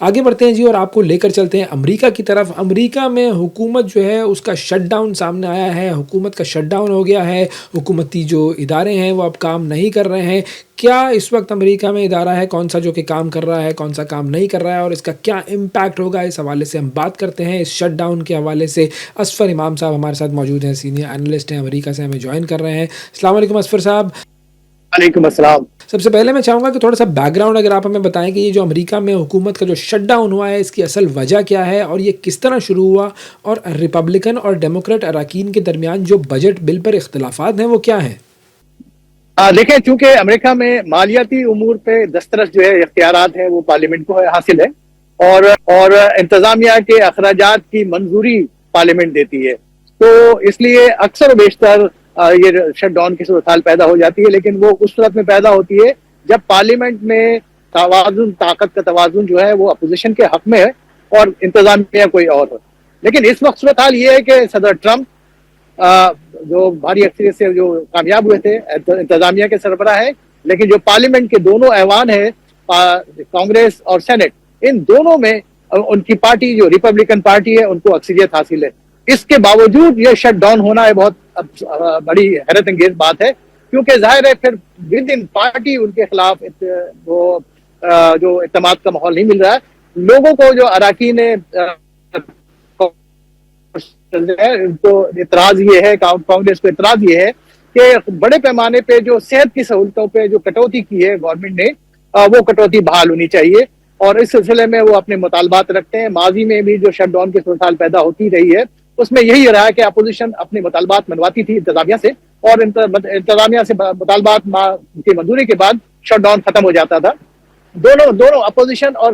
آگے بڑھتے ہیں جی اور آپ کو لے کر چلتے ہیں امریکہ کی طرف۔ امریکہ میں حکومت جو ہے اس کا شٹ ڈاؤن سامنے آیا ہے، حکومت کا شٹ ڈاؤن ہو گیا ہے، حکومتی جو ادارے ہیں وہ اب کام نہیں کر رہے ہیں۔ کیا اس وقت امریکہ میں ادارہ ہے کون سا جو کہ کام کر رہا ہے، کون سا کام نہیں کر رہا ہے، اور اس کا کیا امپیکٹ ہوگا، اس حوالے سے ہم بات کرتے ہیں۔ اس شٹ ڈاؤن کے حوالے سے اسفر امام صاحب ہمارے ساتھ موجود ہیں، سینئر اینالسٹ ہیں، امریکہ سے ہمیں جوائن کر رہے ہیں۔ السلام علیکم اسفر صاحب۔ وعلیکم السلام۔ سب سے پہلے میں چاہوں گا کہ تھوڑا سا بیک گراؤنڈ اگر آپ ہمیں بتائیں کہ یہ جو امریکہ میں حکومت کا جو شٹ ڈاؤن ہوا ہے اس کی اصل وجہ کیا ہے، اور یہ کس طرح شروع ہوا، اور ریپبلکن اور ڈیموکریٹ اراکین کے درمیان جو بجٹ بل پر اختلافات ہیں وہ کیا ہیں؟ دیکھیں، چونکہ امریکہ میں مالیاتی امور پہ دسترس جو ہے اختیارات ہیں وہ پارلیمنٹ کو حاصل ہے، اور انتظامیہ کے اخراجات کی منظوری پارلیمنٹ دیتی ہے، تو اس لیے اکثر و بیشتر یہ شٹ ڈاؤن کی صورتحال پیدا ہو جاتی ہے، لیکن وہ اس صورت میں پیدا ہوتی ہے جب پارلیمنٹ میں توازن، طاقت کا توازن جو ہے وہ اپوزیشن کے حق میں ہے اور انتظامیہ کوئی اور ہو۔ لیکن اس وقت صورتحال یہ ہے کہ صدر ٹرمپ جو بھاری اکثریت سے جو کامیاب ہوئے تھے انتظامیہ کے سربراہ ہیں، لیکن جو پارلیمنٹ کے دونوں ایوان ہیں، کانگریس اور سینٹ، ان دونوں میں ان کی پارٹی جو ریپبلکن پارٹی ہے ان کو اکثریت حاصل ہے۔ اس کے باوجود یہ شٹ ڈاؤن ہونا ہے بہت بڑی حیرت انگیز بات ہے، کیونکہ ظاہر ہے پھر ود ان پارٹی ان کے خلاف وہ جو اعتماد کا ماحول نہیں مل رہا ہے لوگوں کو۔ جو اراکین ان کو اعتراض یہ ہے، کانگریس کو اعتراض یہ ہے کہ بڑے پیمانے پہ جو صحت کی سہولتوں پہ جو کٹوتی کی ہے گورنمنٹ نے، وہ کٹوتی بحال ہونی چاہیے، اور اس سلسلے میں وہ اپنے مطالبات رکھتے ہیں۔ ماضی میں بھی جو شٹ ڈاؤن کی صورتحال پیدا ہوتی رہی ہے اس میں یہی رہا کہ اپوزیشن اپنے مطالبات منواتی تھی انتظامیہ سے، اور انتظامیہ سے مطالبات کی منظوری کے بعد شٹ ڈاؤن ختم ہو جاتا تھا۔ دونوں اپوزیشن اور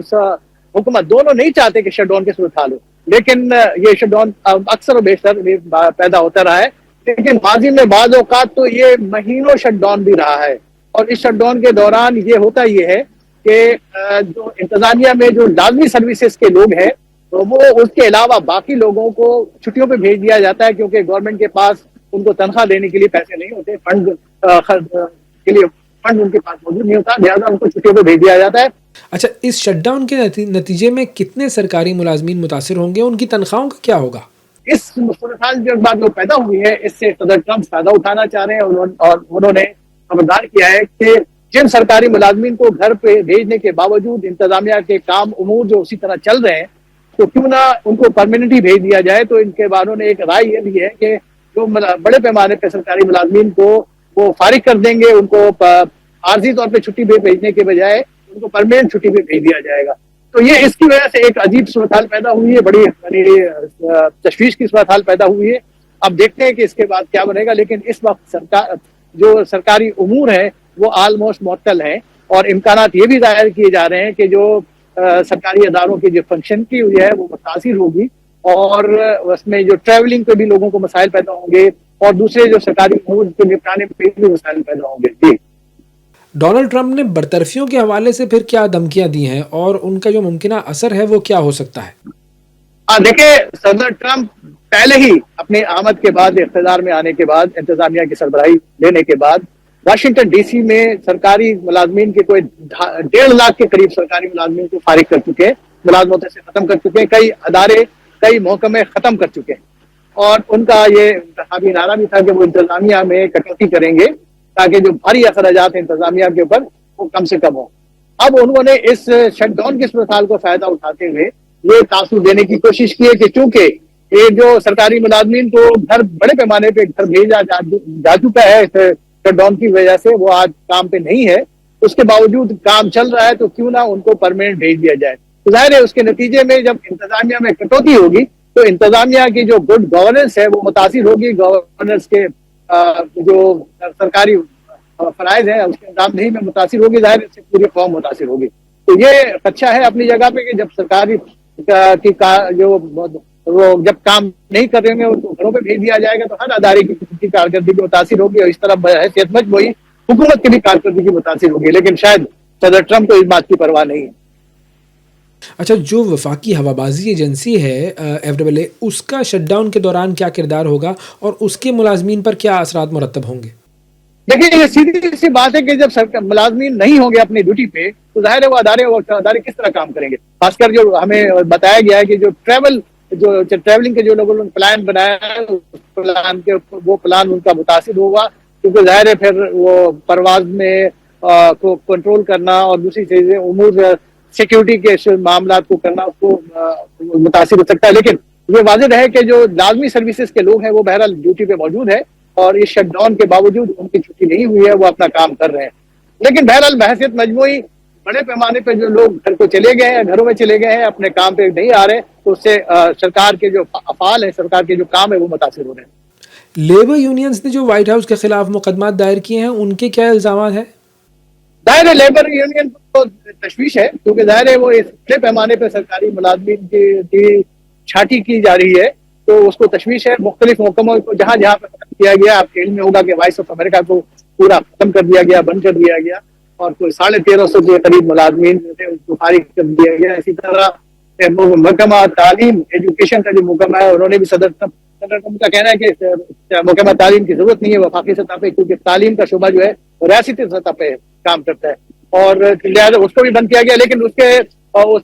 حکومت دونوں نہیں چاہتے کہ شٹ ڈاؤن کی صورتحال ہو، لیکن یہ شٹ ڈاؤن اکثر و بیشتر پیدا ہوتا رہا ہے۔ لیکن ماضی میں بعض اوقات تو یہ مہینوں شٹ ڈاؤن بھی رہا ہے، اور اس شٹ ڈاؤن کے دوران یہ ہوتا یہ ہے کہ جو انتظامیہ میں جو لازمی سروسز کے لوگ ہیں وہ اس کے علاوہ باقی لوگوں کو چھٹیوں پہ بھیج دیا جاتا ہے، کیونکہ گورنمنٹ کے پاس ان کو تنخواہ دینے کے لیے پیسے نہیں ہوتے، فنڈ کے لیے فنڈ ان کے پاس موجود نہیں ہوتا، لہٰذا ان کو چھٹیوں پہ بھیج دیا جاتا ہے۔ اچھا، اس شٹ ڈاؤن کے نتیجے میں کتنے سرکاری ملازمین متاثر ہوں گے، ان کی تنخواہوں کا کیا ہوگا؟ اس صورتحال جو بات جو پیدا ہوئی ہے اس سے صدر ٹرمپ فائدہ اٹھانا چاہ رہے ہیں، اور انہوں نے خبردار کیا ہے کہ جن سرکاری ملازمین کو گھر پہ بھیجنے کے باوجود انتظامیہ کے کام امور جو اسی طرح چل رہے ہیں تو کیوں نہ ان کو پرماننٹ ہی بھیج دیا جائے۔ تو ان کے باروں نے ایک رائے یہ بھی ہے کہ جو بڑے پیمانے پہ سرکاری ملازمین کو وہ فارغ کر دیں گے، ان کو عارضی طور پہ چھٹی پہ بھیجنے کے بجائے ان کو پرماننٹ چھٹی پہ بھیج دیا جائے گا۔ تو یہ اس کی وجہ سے ایک عجیب صورتحال پیدا ہوئی ہے، بڑی تشویش کی صورتحال پیدا ہوئی ہے۔ اب دیکھتے ہیں کہ اس کے بعد کیا بنے گا، لیکن اس وقت جو سرکاری امور ہیں وہ آلموسٹ معطل ہیں، اور امکانات یہ بھی ظاہر کیے جا رہے ہیں کہ جو سرکاری اداروں کی جو فنکشن کی ہوئی ہے وہ متاثر ہوگی، اور اس میں جو ٹریولنگ پہ بھی لوگوں کو مسائل پیدا ہوں گے، اور دوسرے جو سرکاری امور کو نپٹانے پہ بھی مسائل پیدا ہوں گے۔ جی، ڈونلڈ ٹرمپ نے برطرفیوں کے حوالے سے پھر کیا دھمکیاں دی ہیں، اور ان کا جو ممکنہ اثر ہے وہ کیا ہو سکتا ہے؟ دیکھیں، صدر ٹرمپ پہلے ہی اپنے آمد کے بعد، اقتدار میں آنے کے بعد، انتظامیہ کی سربراہی لینے کے بعد واشنگٹن ڈی سی میں سرکاری ملازمین کے کوئی 1.5 لاکھ کے قریب سرکاری ملازمین کو فارغ کر چکے ہیں، ملازمتوں سے ختم کر چکے ہیں، کئی ادارے، کئی محکمے ختم کر چکے ہیں، اور ان کا یہ انتخابی نعرہ بھی تھا کہ وہ انتظامیہ میں کٹوتی کریں گے تاکہ جو بھاری اخراجات ہیں انتظامیہ کے اوپر وہ کم سے کم ہو۔ اب انہوں نے اس شٹ ڈاؤن کی صورتحال کو فائدہ اٹھاتے ہوئے یہ تاثر دینے کی کوشش کی ہے کہ چونکہ یہ جو سرکاری ملازمین کو گھر بڑے پیمانے پہ گھر بھیجا جا چکا ہے شٹ ڈاؤن کی وجہ سے، وہ آج کام پہ نہیں ہے، اس کے باوجود کام چل رہا ہے، تو کیوں نہ ان کو پرماننٹ بھیج دیا جائے۔ تو ظاہر ہے اس کے نتیجے میں جب انتظامیہ میں کٹوتی ہوگی تو انتظامیہ کی جو گڈ گورننس ہے وہ متاثر ہوگی، گورننس کے جو سرکاری فرائض ہیں اس کے انجام دہی میں متاثر ہوگی، ظاہر اس سے پوری قوم متاثر ہوگی۔ تو یہ خدشہ ہے اپنی جگہ پہ کہ جب سرکاری جو وہ جب کام نہیں کر رہے ہیں ان کو گھروں پہ بھیج دیا جائے گا تو ہر ادارے کی کارکردگی متاثر ہوگی، اور اس طرح حیثیت مند وہی حکومت کی بھی کارکردگی متاثر ہوگی، لیکن شاید صدر ٹرمپ کو اس بات کی پرواہ نہیں ہے۔ اچھا، جو وفاقی ہوابازی ایجنسی ہے FAA، اس کا شٹ ڈاؤن کے دوران کیا کردار ہوگا، اور اس کے ملازمین پر کیا اثرات مرتب ہوں گے؟ دیکھیے یہ سیدھی سی بات ہے کہ جب ملازمین نہیں ہوں گے اپنی ڈیوٹی پہ تو ظاہر ہے وہ ادارے کس طرح کام کریں گے. خاص کر جو ہمیں بتایا گیا ہے کہ جو ٹریولنگ کے جو لوگوں نے پلان بنایا ہے وہ پلان ان کا متاثر ہوگا, کیونکہ ظاہر ہے پھر وہ پرواز میں کو کنٹرول کرنا اور دوسری چیزیں امور سیکیورٹی کے معاملات کو کرنا اس کو متاثر ہو سکتا ہے. لیکن یہ واضح ہے کہ جو لازمی سروسز کے لوگ ہیں وہ بہرحال ڈیوٹی پہ موجود ہے اور اس شٹ ڈاؤن کے باوجود ان کی چھٹی نہیں ہوئی ہے, وہ اپنا کام کر رہے ہیں. لیکن بہرحال بحثیت مجموعی بڑے پیمانے پہ جو لوگ گھر کو چلے گئے ہیں, گھروں میں چلے گئے ہیں, اپنے کام پہ نہیں آ رہے, تو اس سے سرکار کے جو افعال ہیں, سرکار کے جو کام ہے وہ متاثر ہو رہے ہیں. لیبر یونینز نے جو وائٹ ہاؤس کے خلاف مقدمات دائر کیے ہیں ان کے کیا الزامات ہیں؟ ظاہر ہے لیبر یونین کو تشویش ہے, کیونکہ ظاہر ہے وہ اس بڑے پیمانے پہ سرکاری ملازمین کی چھانٹی کی جا رہی ہے, تو اس کو تشویش ہے. مختلف محکموں کو جہاں جہاں پہ ختم کیا گیا, آپ کے علم میں ہوگا کہ وائس آف امریکہ کو پورا ختم کر دیا گیا, بند کر دیا گیا, اور کوئی 1350 کے قریب ملازمین جو تھے ان کو فارغ کر دیا گیا. اسی طرح محکمہ تعلیم ایجوکیشن کا جو محکمہ ہے انہوں نے بھی صدر ٹرمپ کا کہنا ہے کہ محکمہ تعلیم کی ضرورت نہیں ہے وفاقی سطح پہ, کیونکہ تعلیم کا شعبہ جو ہے ریاستی سطح پہ کام کرتا ہے, اور لہٰذا اس کو بھی بند کیا گیا. لیکن اس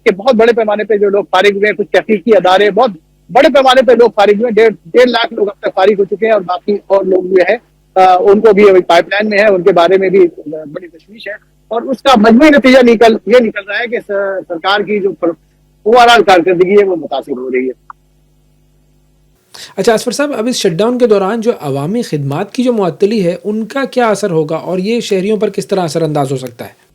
کے بہت بڑے پیمانے پہ جو لوگ فارغ ہوئے, کچھ تحقیقی ادارے بہت بڑے پیمانے پہ لوگ فارغ ہوئے, 1.5 لاکھ لوگ اب تک فارغ ہو چکے ہیں, اور باقی اور لوگ جو ہے ان کو بھی ابھی پائپ لائن میں ہے, ان کے بارے میں بھی بڑی تشویش ہے. اور اس کا مجموعی نتیجہ یہ نکل رہا ہے کہ سرکار کی جو اوور آل کارکردگی ہے وہ متاثر ہو رہی ہے. اچھا اسفر صاحب, اب اس شٹ ڈاؤن کے دوران جو عوامی خدمات کی جو معطلی ہے ان کا کیا اثر ہوگا اور یہ شہریوں پر کس طرح اثر انداز ہو سکتا ہے؟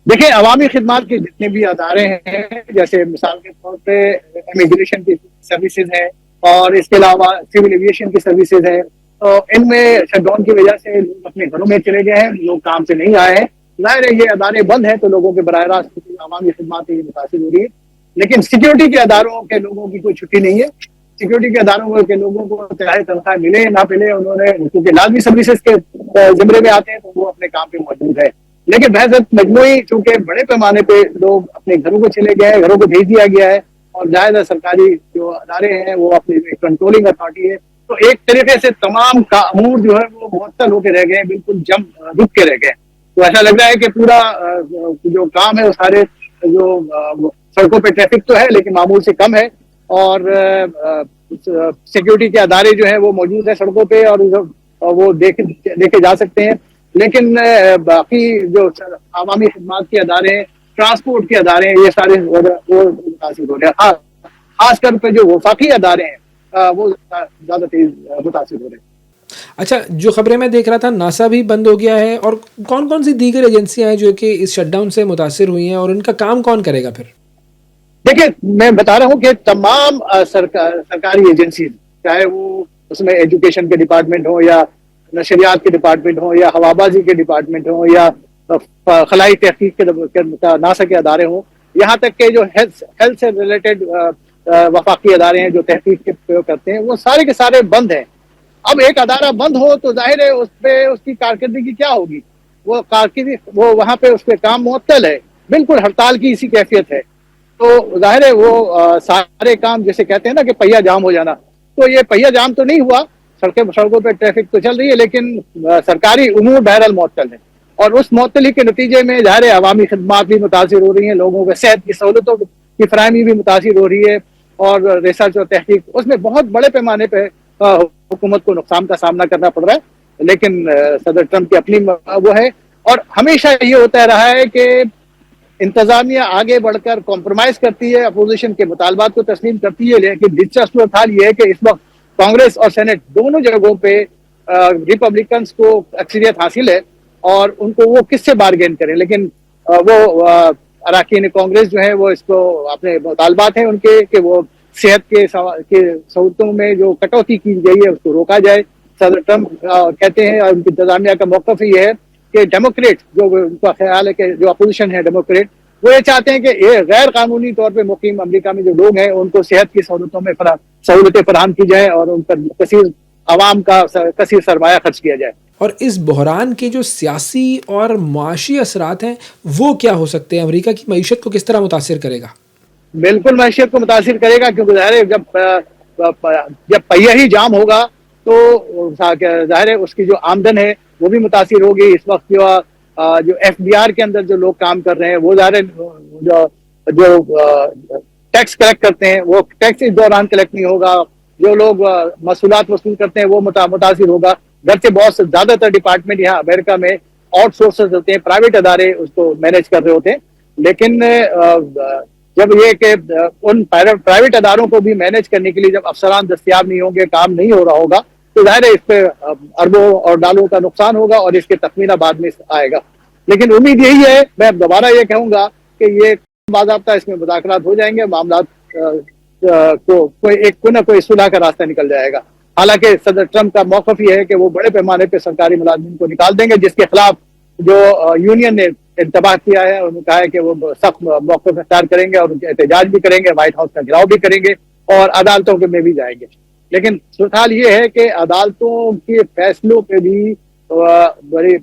دیکھیں, عوامی خدمات کے جتنے بھی ادارے ہیں, جیسے مثال کے طور پہ امیگریشن کی سروسز ہیں, اور اس کے علاوہ سول ایویشن کی سروسز ہیں, تو ان میں شٹ ڈاؤن کی وجہ سے لوگ اپنے گھروں میں چلے گئے ہیں, لوگ کام سے نہیں آئے ہیں. ظاہر ہے یہ ادارے بند ہیں تو لوگوں کے براہ راست عوامی خدمات سے متاثر ہو رہی ہے. لیکن سیکیورٹی کے اداروں کے لوگوں کی کوئی چھٹی نہیں ہے. سیکیورٹی کے اداروں کے لوگوں کو چاہے تنخواہ ملے نہ ملے, انہوں نے کیونکہ لازمی سروسز کے زمرے میں آتے ہیں تو وہ اپنے کام پہ موجود ہے. لیکن بحث مجموعی چونکہ بڑے پیمانے پہ لوگ اپنے گھروں کو چلے گئے ہیں, گھروں کو بھیج دیا گیا ہے, اور ظاہر سرکاری جو ادارے ہیں وہ اپنی کنٹرولنگ اتھارٹی ہے, تو ایک طریقے سے تمام امور جو ہے وہ معطل ہو کے رہ گئے ہیں, بالکل رک کے رہ گئے. تو ایسا لگ رہا ہے کہ پورا جو کام ہے وہ سارے جو سڑکوں پہ ٹریفک تو ہے لیکن معمول سے کم ہے, اور سیکیورٹی کے ادارے جو ہیں وہ موجود ہیں سڑکوں پہ اور وہ دیکھے جا سکتے ہیں. لیکن باقی جو عوامی خدمات کے ادارے ہیں, ٹرانسپورٹ کے ادارے ہیں, یہ سارے وہ متاثر ہو رہے ہیں. خاص کر پہ جو وفاقی ادارے ہیں وہ زیادہ تیز متاثر ہو رہے ہیں. اچھا, جو خبریں میں دیکھ رہا تھا ناسا بھی بند ہو گیا ہے, اور کون کون سی دیگر ایجنسیاں ہیں جو کہ اس شٹ ڈاؤن سے متاثر ہوئی ہیں, اور ان کا کام کون کرے گا پھر؟ دیکھیں, میں بتا رہا ہوں کہ تمام سرکاری ایجنسیز, چاہے وہ اس میں ایجوکیشن کے ڈپارٹمنٹ ہوں یا نشریات کے ڈپارٹمنٹ ہوں یا ہوابازی کے ڈپارٹمنٹ ہوں یا خلائی تحقیق کے ناسا کے ادارے ہوں, یہاں تک کہ جو ہیلتھ سے ریلیٹڈ وفاقی ادارے ہیں جو تحقیق کے کرتے ہیں, وہ سارے کے سارے بند ہیں. اب ایک ادارہ بند ہو تو ظاہر ہے اس پہ اس کی کارکردگی کیا ہوگی, وہ وہاں پہ اس پہ کام معطل ہے, بالکل ہڑتال کی اسی کیفیت ہے. تو ظاہر ہے وہ سارے کام جیسے کہتے ہیں نا کہ پہیا جام ہو جانا, تو یہ پہیا جام تو نہیں ہوا, سڑکوں پہ ٹریفک تو چل رہی ہے لیکن سرکاری امور بہرحال معطل ہے. اور اس معطلی کے نتیجے میں ظاہر ہے عوامی خدمات بھی متاثر ہو رہی ہیں, لوگوں کے صحت کی سہولتوں کی فراہمی بھی متاثر ہو رہی ہے, اور ریسرچ اور تحقیق اس میں بہت بڑے پیمانے پہ حکومت کو نقصان کا سامنا کرنا پڑ رہا ہے. لیکن صدر ٹرمپ کی اپنی وہ ہے, اور ہمیشہ یہ ہوتا رہا ہے کہ انتظامیہ آگے بڑھ کر کمپرومائز کرتی ہے, اپوزیشن کے مطالبات کو تسلیم کرتی ہے. لیکن دلچسپ حال یہ ہے کہ اس وقت کانگریس اور سینٹ دونوں جگہوں پہ ریپبلکنز کو اکثریت حاصل ہے, اور ان کو وہ کس سے بارگین کریں. لیکن وہ اراکین کانگریس جو ہے وہ اس کو اپنے مطالبات ہیں ان کے کہ وہ صحت کے سہولتوں میں جو کٹوتی کی گئی ہے اس کو روکا جائے. صدر ٹرمپ کہتے ہیں, اور ان کی انتظامیہ کا موقف یہ ہے کہ ڈیموکریٹ جو ان کا خیال ہے کہ جو اپوزیشن ہے ڈیموکریٹ, وہ یہ چاہتے ہیں کہ یہ غیر قانونی طور پہ مقیم امریکہ میں جو لوگ ہیں ان کو صحت کی سہولتوں میں سہولتیں فراہم کی جائیں, اور ان پر کثیر عوام کا کثیر سرمایہ خرچ کیا جائے. اور اس بحران کے جو سیاسی اور معاشی اثرات ہیں وہ کیا ہو سکتے ہیں؟ امریکہ کی معیشت کو کس طرح متاثر کرے گا؟ بالکل معیشت کو متاثر کرے گا, کیونکہ ظاہر ہے جب پہیہ ہی جام ہوگا تو ظاہر ہے اس کی جو آمدن ہے وہ بھی متاثر ہوگی. اس وقت جو FBR کے اندر جو لوگ کام کر رہے ہیں وہ ظاہر جو ٹیکس کلیکٹ کرتے ہیں وہ ٹیکس اس دوران کلیکٹ نہیں ہوگا. جو لوگ محصولات وصول کرتے ہیں وہ متاثر ہوگا. گرچہ بہت زیادہ تر ڈپارٹمنٹ یہاں امریکہ میں آؤٹ سورسز ہوتے ہیں, پرائیویٹ ادارے اس کو مینیج کر رہے ہوتے ہیں, لیکن جب یہ کہ ان پرائیویٹ اداروں کو بھی مینیج کرنے کے لیے جب افسران دستیاب نہیں ہوں گے, کام نہیں ہو رہا ہوگا, تو ظاہر ہے اس پہ اربوں اور ڈالروں کا نقصان ہوگا اور اس کے تخمینہ بعد میں آئے گا. لیکن امید یہی ہے, میں دوبارہ یہ کہوں گا کہ یہ باضابطہ اس میں مذاکرات ہو جائیں گے, معاملات کو کوئی نہ کوئی صلح کا راستہ نکل جائے گا. حالانکہ صدر ٹرمپ کا موقف یہ ہے کہ وہ بڑے پیمانے پہ سرکاری ملازمین کو نکال دیں گے, جس کے خلاف جو یونین نے انتباہ کیا ہے, انہوں نے کہا ہے کہ وہ سخت موقف اختیار کریں گے اور ان کے احتجاج بھی کریں گے, وائٹ ہاؤس کا گھیراؤ بھی کریں گے اور عدالتوں میں بھی جائیں گے. لیکن صورتحال یہ ہے کہ عدالتوں کے فیصلوں پہ بھی بڑی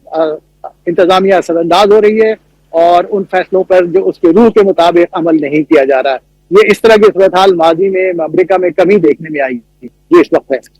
انتظامیہ اثر انداز ہو رہی ہے اور ان فیصلوں پر جو اس کے روح کے مطابق عمل نہیں کیا جا رہا ہے. یہ اس طرح کی صورتحال ماضی میں امریکہ میں کمی دیکھنے میں آئی تھی جو اس وقت ہے.